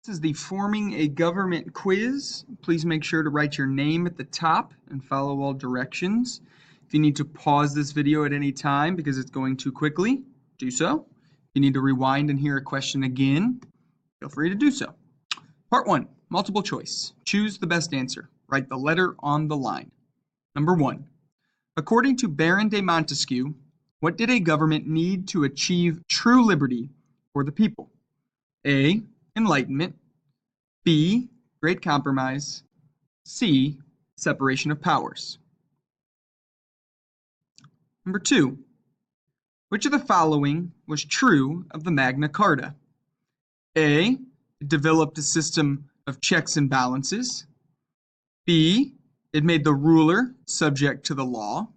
This is the Forming a Government quiz. Please make sure to write your name at the top and follow all directions. If you need to pause this video at any time because it's going too quickly, do so. If you need to rewind and hear a question again, feel free to do so. Part 1, multiple choice. Choose the best answer. Write the letter on the line. Number 1. According to Baron de Montesquieu, what did a government need to achieve true liberty for the people? A. Enlightenment. B. Great Compromise. C. Separation of powers. Number 2. Which of the following was true of the Magna Carta? A. It developed a system of checks and balances. B. It made the ruler subject to the law.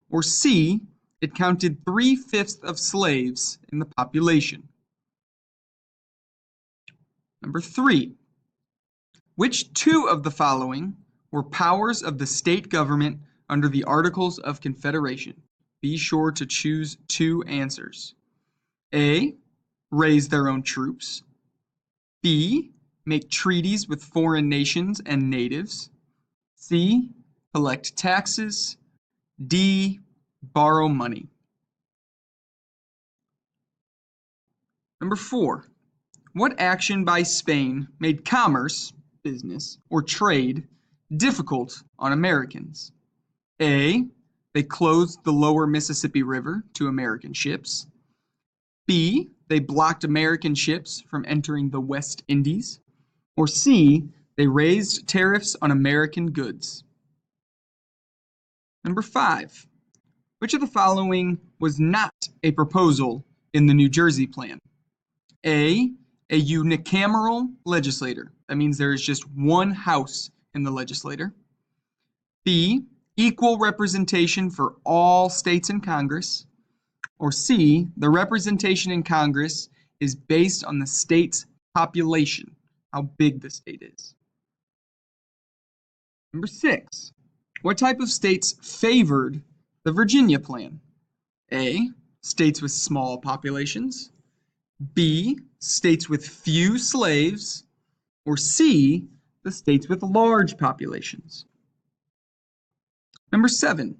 Or C. It counted 3/5 of slaves in the population. Number 3. Which two of the following were powers of the state government under the Articles of Confederation? Be sure to choose two answers. A. Raise their own troops. B. Make treaties with foreign nations and natives. C. Collect taxes. D. Borrow money. Number 4. What action by Spain made commerce, business, or trade difficult on Americans? A. They closed the lower Mississippi River to American ships. B. They blocked American ships from entering the West Indies. Or C. They raised tariffs on American goods. Number 5. Which of the following was not a proposal in the New Jersey Plan? A unicameral legislature. That means there is just one house in the legislature. B. Equal representation for all states in Congress. Or C. The representation in Congress is based on the state's population, how big the state is. Number 6. What type of states favored the Virginia Plan? A. States with small populations. B. States with few slaves. Or C. The states with large populations. Number 7.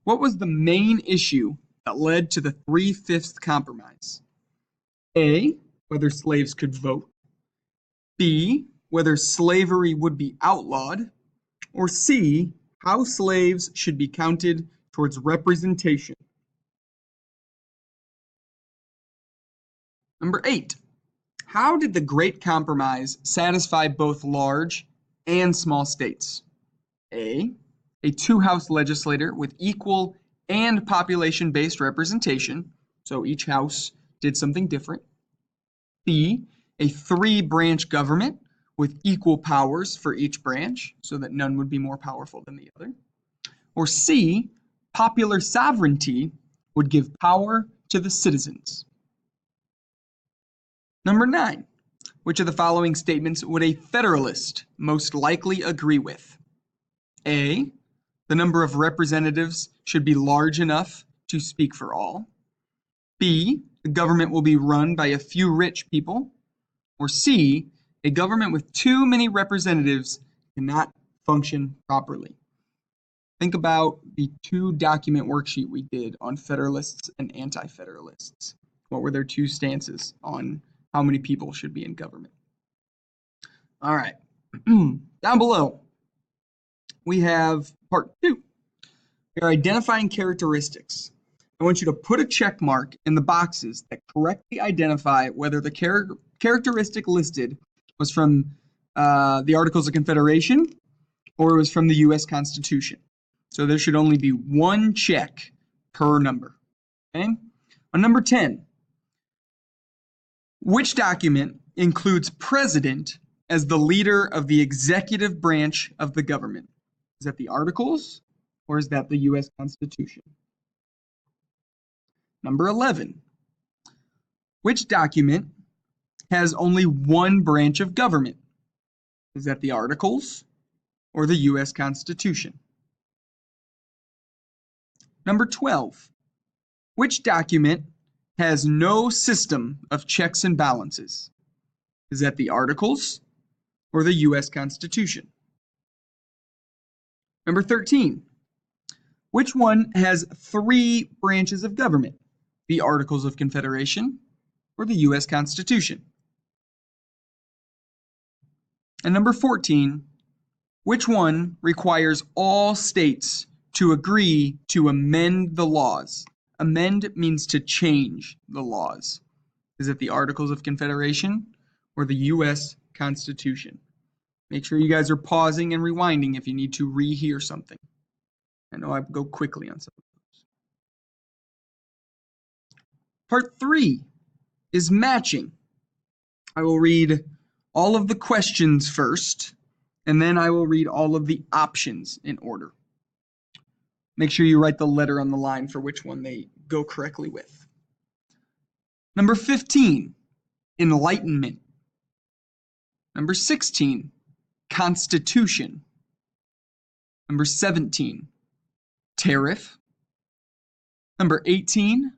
What was the main issue that led to the 3/5 compromise? A. Whether slaves could vote. B. Whether slavery would be outlawed. Or C. How slaves should be counted towards representation. Number 8. How did the Great Compromise satisfy both large and small states? A two-house legislature with equal and population-based representation, so each house did something different. B, a 3-branch government with equal powers for each branch, so that none would be more powerful than the other. Or C, popular sovereignty would give power to the citizens. Number 9. Which of the following statements would a Federalist most likely agree with? A. The number of representatives should be large enough to speak for all. B. The government will be run by a few rich people. Or C. A government with too many representatives cannot function properly. Think about the 2-document worksheet we did on Federalists and Anti-Federalists. What were their 2 stances on how many people should be in government? All right, down below, we have part 2. We are identifying characteristics. I want you to put a check mark in the boxes that correctly identify whether the characteristic listed was from the Articles of Confederation or it was from the U.S. Constitution. So there should only be one check per number. Okay? On number 10, which document includes president as the leader of the executive branch of the government? Is that the Articles or is that the U.S. Constitution? Number 11, which document has only one branch of government? Is that the Articles or the U.S. Constitution? Number 12, which document has no system of checks and balances? Is that the Articles or the U.S. Constitution? Number 13. Which one has 3 branches of government? The Articles of Confederation or the U.S. Constitution? And number 14. Which one requires all states to agree to amend the laws? Amend means to change the laws. Is it the Articles of Confederation or the U.S. Constitution? Make sure you guys are pausing and rewinding if you need to rehear something. I know I go quickly on some of those. Part 3 is matching. I will read all of the questions first, and then I will read all of the options in order. Make sure you write the letter on the line for which one they go correctly with. Number 15, Enlightenment. Number 16, Constitution. Number 17, Tariff. Number 18,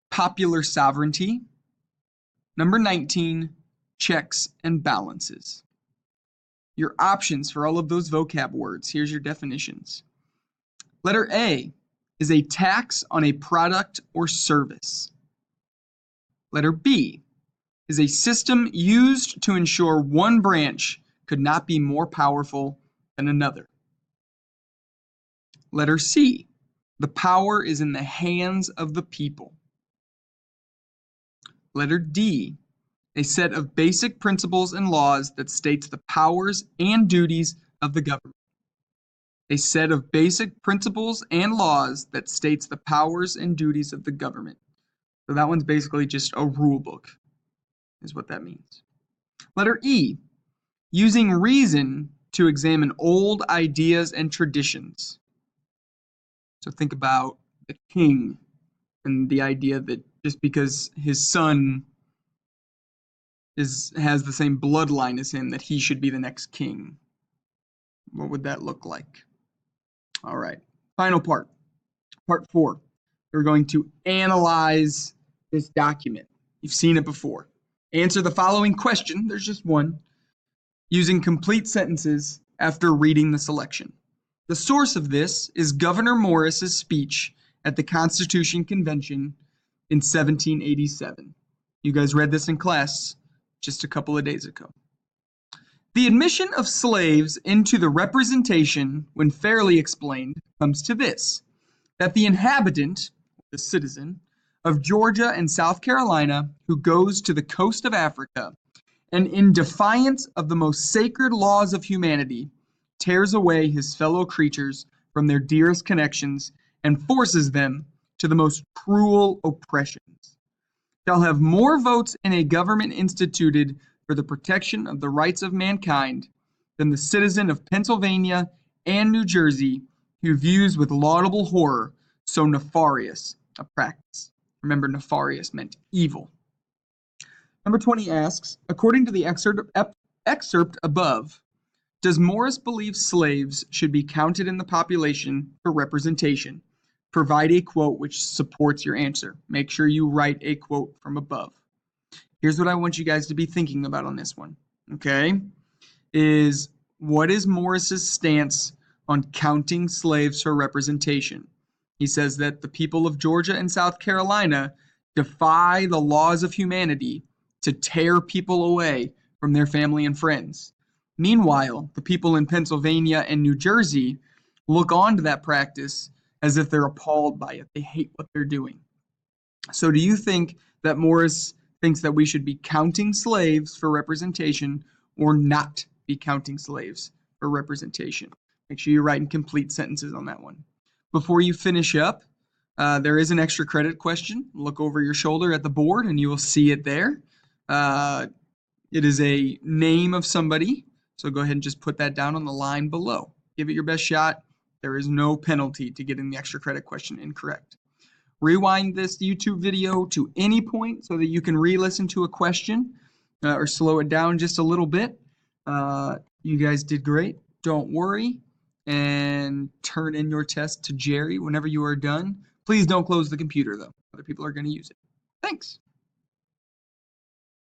Popular Sovereignty. Number 19, Checks and Balances. Your options for all of those vocab words. Here's your definitions. Letter A is a tax on a product or service. Letter B is a system used to ensure one branch could not be more powerful than another. Letter C, the power is in the hands of the people. Letter D, a set of basic principles and laws that states the powers and duties of the government. A set of basic principles and laws that states the powers and duties of the government. So that one's basically just a rule book, is what that means. Letter E, using reason to examine old ideas and traditions. So think about the king and the idea that just because his son has the same bloodline as him, that he should be the next king. What would that look like? All right, final part, part 4. We're going to analyze this document. You've seen it before. Answer the following question, there's just one, using complete sentences after reading the selection. The source of this is Governor Morris's speech at the Constitution Convention in 1787. You guys read this in class just a couple of days ago. The admission of slaves into the representation, when fairly explained, comes to this, that the inhabitant, the citizen, of Georgia and South Carolina who goes to the coast of Africa and in defiance of the most sacred laws of humanity tears away his fellow creatures from their dearest connections and forces them to the most cruel oppressions, shall have more votes in a government instituted for the protection of the rights of mankind than the citizen of Pennsylvania and New Jersey who views with laudable horror so nefarious a practice. Remember, nefarious meant evil. Number 20 asks, according to the excerpt above, does Morris believe slaves should be counted in the population for representation? Provide a quote which supports your answer. Make sure you write a quote from above. Here's what I want you guys to be thinking about on this one, okay? What is Morris's stance on counting slaves for representation? He says that the people of Georgia and South Carolina defy the laws of humanity to tear people away from their family and friends. Meanwhile, the people in Pennsylvania and New Jersey look on to that practice as if they're appalled by it. They hate what they're doing. So do you think that Morris thinks that we should be counting slaves for representation or not be counting slaves for representation? Make sure you write in complete sentences on that one. Before you finish up, there is an extra credit question. Look over your shoulder at the board and you will see it there. It is a name of somebody, so go ahead and just put that down on the line below. Give it your best shot. There is no penalty to getting the extra credit question incorrect. Rewind this YouTube video to any point so that you can re-listen to a question or slow it down just a little bit. You guys did great. Don't worry. And turn in your test to Jerry whenever you are done. Please don't close the computer, though. Other people are going to use it. Thanks.